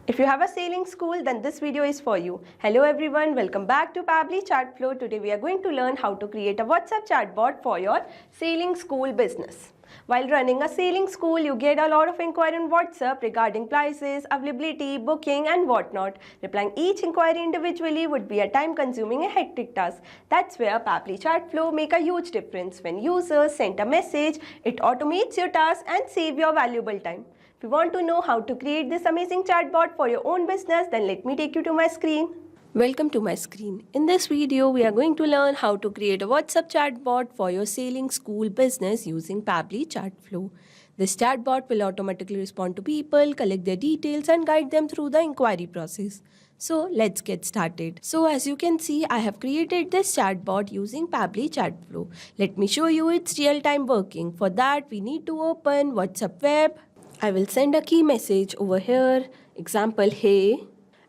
If you have a sailing school, then this video is for you. Hello everyone, welcome back to Pabbly Chatflow. Today we are going to learn how to create a WhatsApp chatbot for your sailing school business. While running a sailing school, you get a lot of inquiry on WhatsApp regarding prices, availability, booking and whatnot. Replying each inquiry individually would be a time-consuming and hectic task. That's where Pabbly Chatflow make a huge difference. When users send a message, it automates your task and save your valuable time. If you want to know how to create this amazing chatbot for your own business, then let me take you to my screen. Welcome to my screen. In this video, we are going to learn how to create a WhatsApp chatbot for your sailing school business using Pabbly Chatflow. This chatbot will automatically respond to people, collect their details and guide them through the inquiry process. So let's get started. So as you can see, I have created this chatbot using Pabbly Chatflow. Let me show you its real-time working. For that, we need to open WhatsApp web. I will send a key message over here. Example, hey.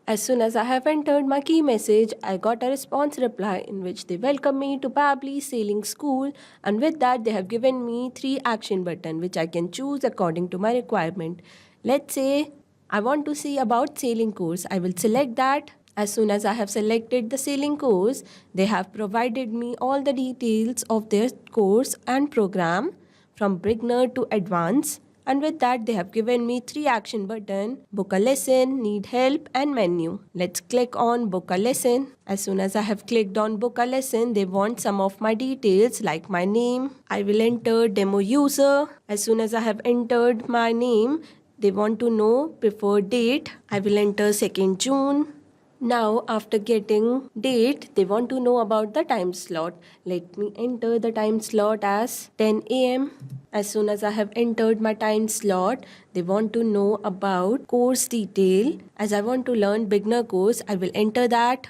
As soon as I have entered my key message, I got a response reply in which they welcome me to Pabbly Sailing School, and with that they have given me 3 action buttons which I can choose according to my requirement. Let's say I want to see about sailing course. I will select that. As soon as I have selected the sailing course, they have provided me all the details of their course and program from beginner to advanced. And with that, they have given me 3 action buttons: book a lesson, need help and menu. Let's click on book a lesson. As soon as I have clicked on book a lesson, they want some of my details like my name. I will enter demo user. As soon as I have entered my name, they want to know preferred date. I will enter 2nd June. Now after getting date, they want to know about the time slot. Let me enter the time slot as 10 AM. As soon as I have entered my time slot, they want to know about course detail. As I want to learn beginner course, I will enter that.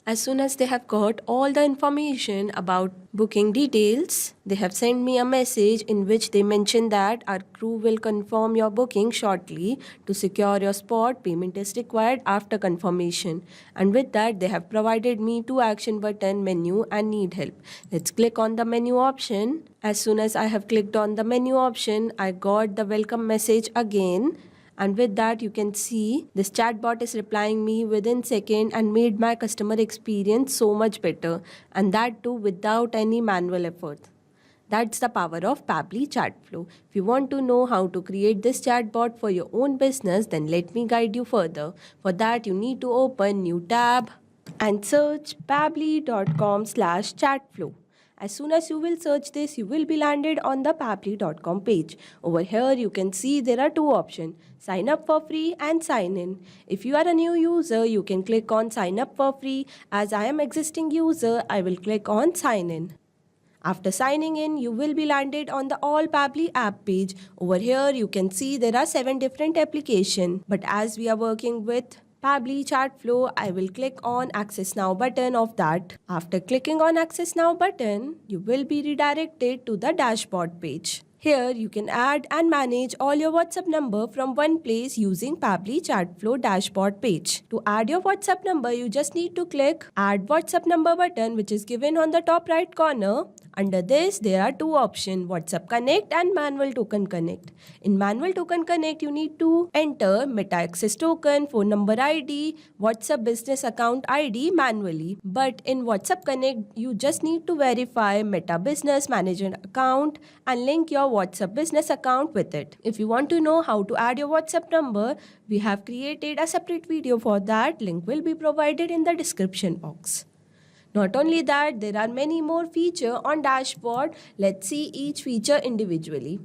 As soon as they have got all the information about booking details, they have sent me a message in which they mention that our crew will confirm your booking shortly. To secure your spot, payment is required after confirmation. And with that, they have provided me 2 action button, menu and need help. Let's click on the menu option. As soon as I have clicked on the menu option, I got the welcome message again. And with that, you can see this chatbot is replying me within second and made my customer experience so much better, and that too without any manual effort. That's the power of Pabbly Chatflow. If you want to know how to create this chatbot for your own business, then let me guide you further. For that, you need to open new tab and search pabbly.com/chatflow. As soon as you will search this, you will be landed on the pabbly.com page. Over here, you can see there are 2 options: sign up for free and sign in. If you are a new user, you can click on sign up for free. As I am existing user, I will click on sign in. After signing in, you will be landed on the All Pabbly app page. Over here, you can see there are 7 different applications. But as we are working with Pabbly Chatflow, I will click on Access Now button of that. After clicking on Access Now button, you will be redirected to the dashboard page. Here, you can add and manage all your WhatsApp number from one place using Pabbly Chatflow dashboard page. To add your WhatsApp number, you just need to click Add WhatsApp Number button, which is given on the top right corner. Under this, there are 2 options: WhatsApp Connect and Manual Token Connect. In Manual Token Connect, you need to enter Meta Access Token, phone number ID, WhatsApp Business Account ID manually. But in WhatsApp Connect, you just need to verify Meta Business Manager account and link your WhatsApp Business account with it. If you want to know how to add your WhatsApp number, we have created a separate video for that. Link will be provided in the description box. Not only that, there are many more features on dashboard. Let's see each feature individually.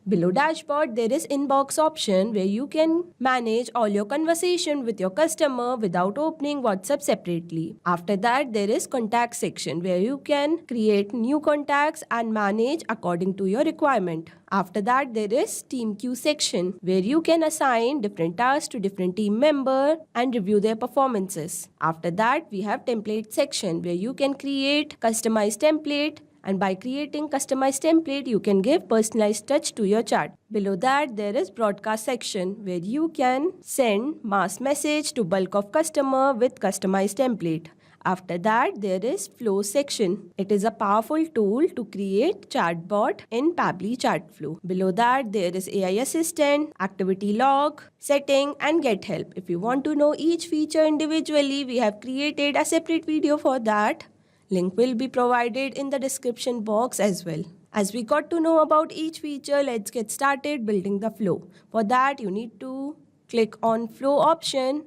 Below dashboard, there is inbox option where you can manage all your conversation with your customer without opening WhatsApp separately. After that, there is contact section where you can create new contacts and manage according to your requirement. After that, there is team queue section where you can assign different tasks to different team members and review their performances. After that, we have template section where you can create customized template. And by creating customized template, you can give personalized touch to your chat. Below that, there is broadcast section where you can send mass message to bulk of customer with customized template. After that, there is flow section. It is a powerful tool to create chatbot in Pabbly Chatflow. Below that, there is AI assistant, activity log, setting and get help. If you want to know each feature individually, we have created a separate video for that. Link will be provided in the description box as well. As we got to know about each feature, let's get started building the flow. For that, you need to click on flow option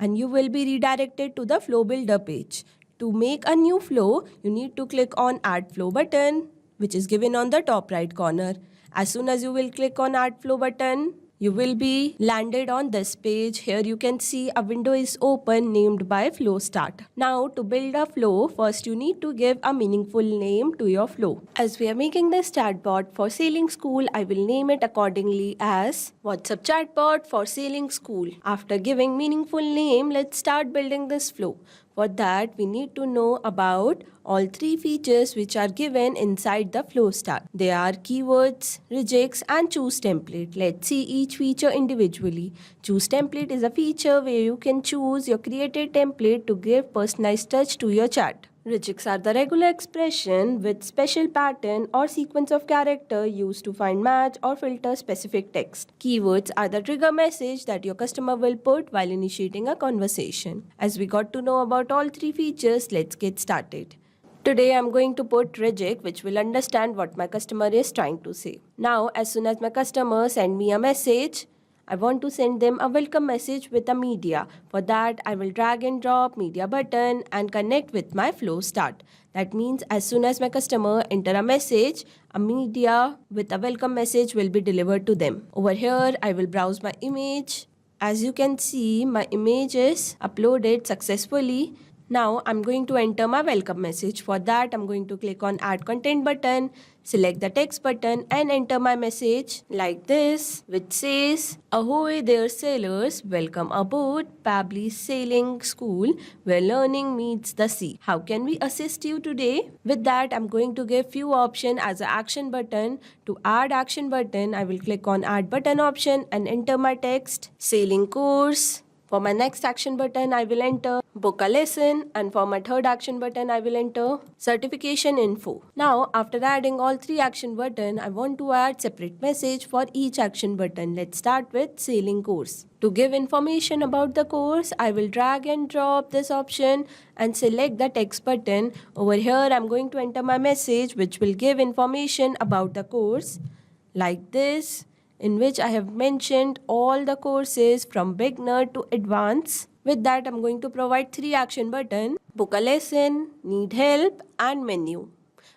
and you will be redirected to the flow builder page. To make a new flow, you need to click on add flow button, which is given on the top right corner. As soon as you will click on add flow button, you will be landed on this page. Here you can see a window is open named by flow start. Now to build a flow, first you need to give a meaningful name to your flow. As we are making this chatbot for Sailing School, I will name it accordingly as WhatsApp Chatbot for Sailing School. After giving meaningful name, let's start building this flow. For that, we need to know about all three features which are given inside the flow start. They are keywords, regex and choose template. Let's see each feature individually. Choose template is a feature where you can choose your created template to give personalized touch to your chat. Regex are the regular expression with special pattern or sequence of character used to find match or filter specific text. Keywords are the trigger message that your customer will put while initiating a conversation. As we got to know about all three features, let's get started. Today I'm going to put regex, which will understand what my customer is trying to say. Now, as soon as my customer send me a message, I want to send them a welcome message with a media. For that, I will drag and drop media button and connect with my flow start. That means as soon as my customer enter a message, a media with a welcome message will be delivered to them. Over here, I will browse my image. As you can see, my image is uploaded successfully. Now I'm going to enter my welcome message. For that, I'm going to click on add content button, select the text button and enter my message like this, which says, "Ahoy there sailors, welcome aboard Pabbly Sailing School where learning meets the sea. How can we assist you today?" With that, I'm going to give few options as an action button. To add action button, I will click on add button option and enter my text, sailing course. For my next action button, I will enter book a lesson, and for my third action button, I will enter certification info. Now, after adding all three action button, I want to add separate message for each action button. Let's start with sailing course. To give information about the course, I will drag and drop this option and select the text button. Over here, I'm going to enter my message, which will give information about the course like this, in which I have mentioned all the courses from beginner to advanced. With that, I'm going to provide three action button: book a lesson, need help and menu.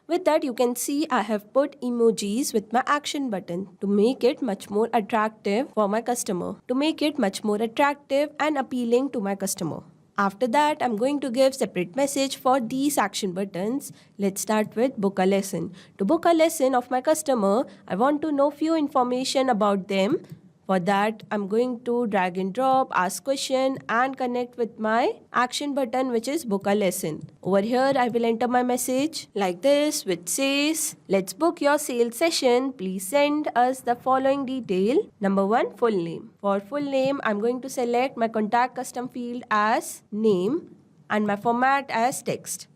With that, you can see I have put emojis with my action button to make it much more attractive for my customer, to make it much more attractive and appealing to my customer. After that, I'm going to give separate message for these action buttons. Let's start with book a lesson. To book a lesson of my customer, I want to know few information about them. For that, I'm going to drag and drop, ask question and connect with my action button, which is book a lesson. Over here, I will enter my message like this, which says, "Let's book your sales session. Please send us the following detail. Number 1, full name." For full name, I'm going to select my contact custom field as name and my format as text.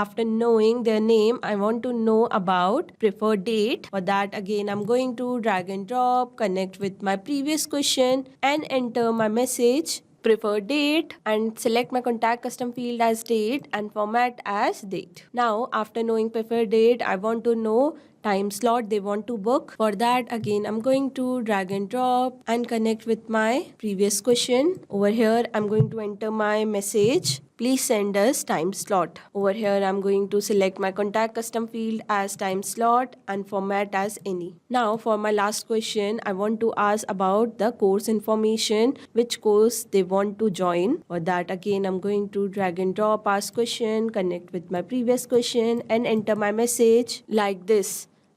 After knowing their name, I want to know about preferred date. For that, again, I'm going to drag and drop, connect with my previous question and enter my message, preferred date, and select my contact custom field as date and format as date. Now, after knowing preferred date, I want to know time slot they want to book. For that, again, I'm going to drag and drop and connect with my previous question. Over here, I'm going to enter my message, "Please send us time slot." Over here, I'm going to select my contact custom field as time slot and format as any. Now, for my last question, I want to ask about the course information, which course they want to join. For that, again, I'm going to drag and drop, ask question, connect with my previous question and enter my message like this.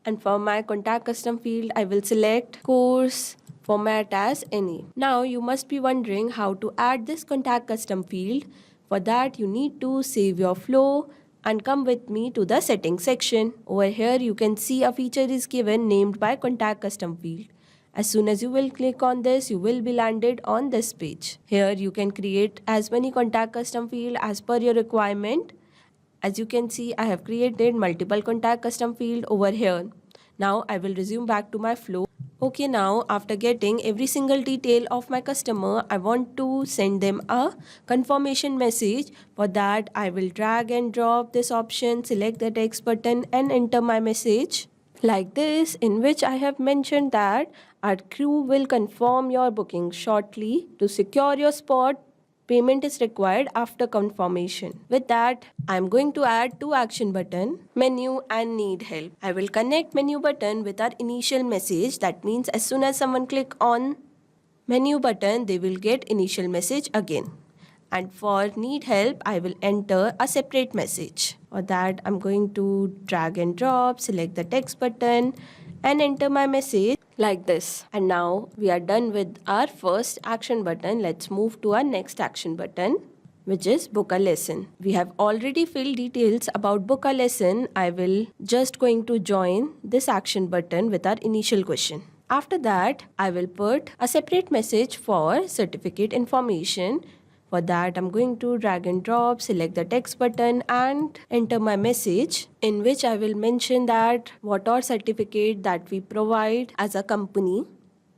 And for my contact custom field, I will select course, format as any. Now, you must be wondering how to add this contact custom field. For that, you need to save your flow and come with me to the settings section. Over here, you can see a feature is given named by contact custom field. As soon as you will click on this, you will be landed on this page. Here you can create as many contact custom field as per your requirement. As you can see, I have created multiple contact custom field over here. Now I will resume back to my flow. Okay, now after getting every single detail of my customer, I want to send them a confirmation message. For that, I will drag and drop this option, select the text button and enter my message like this, in which I have mentioned that our crew will confirm your booking shortly. To secure your spot, payment is required after confirmation. With that, I am going to add two action button, menu and need help. I will connect menu button with our initial message. That means as soon as someone click on menu button, they will get initial message again. And for need help, I will enter a separate message. For that, I'm going to drag and drop, select the text button and enter my message like this. And now we are done with our first action button. Let's move to our next action button, which is book a lesson. We have already filled details about book a lesson. I will just going to join this action button with our initial question. After that, I will put a separate message for certificate information. For that, I'm going to drag and drop, select the text button and enter my message, in which I will mention that what are certificate that we provide as a company.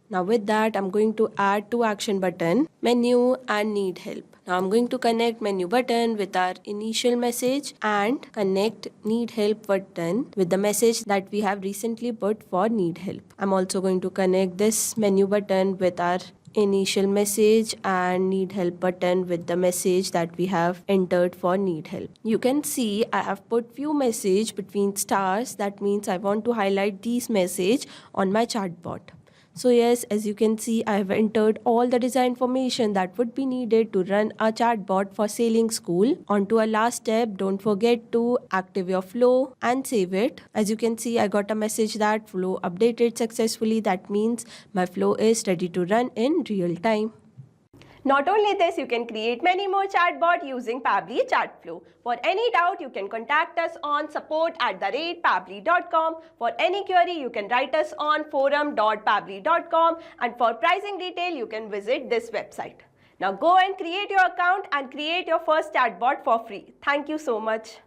Now with that, I'm going to add two action button, menu and need help. Now I'm going to connect menu button with our initial message and connect need help button with the message that we have recently put for need help. I'm also going to connect this menu button with our initial message and need help button with the message that we have entered for need help. You can see I have put few message between stars. That means I want to highlight these message on my chatbot. So yes, as you can see, I have entered all the design information that would be needed to run a chatbot for Sailing School. On to our last step, don't forget to active your flow and save it. As you can see, I got a message that flow updated successfully. That means my flow is ready to run in real time. Not only this, you can create many more chatbot using Pabbly Chatflow. For any doubt, you can contact us on support@pabbly.com. For any query, you can write us on forum.pabbly.com, and for pricing detail, you can visit this website. Now go and create your account and create your first chatbot for free. Thank you so much.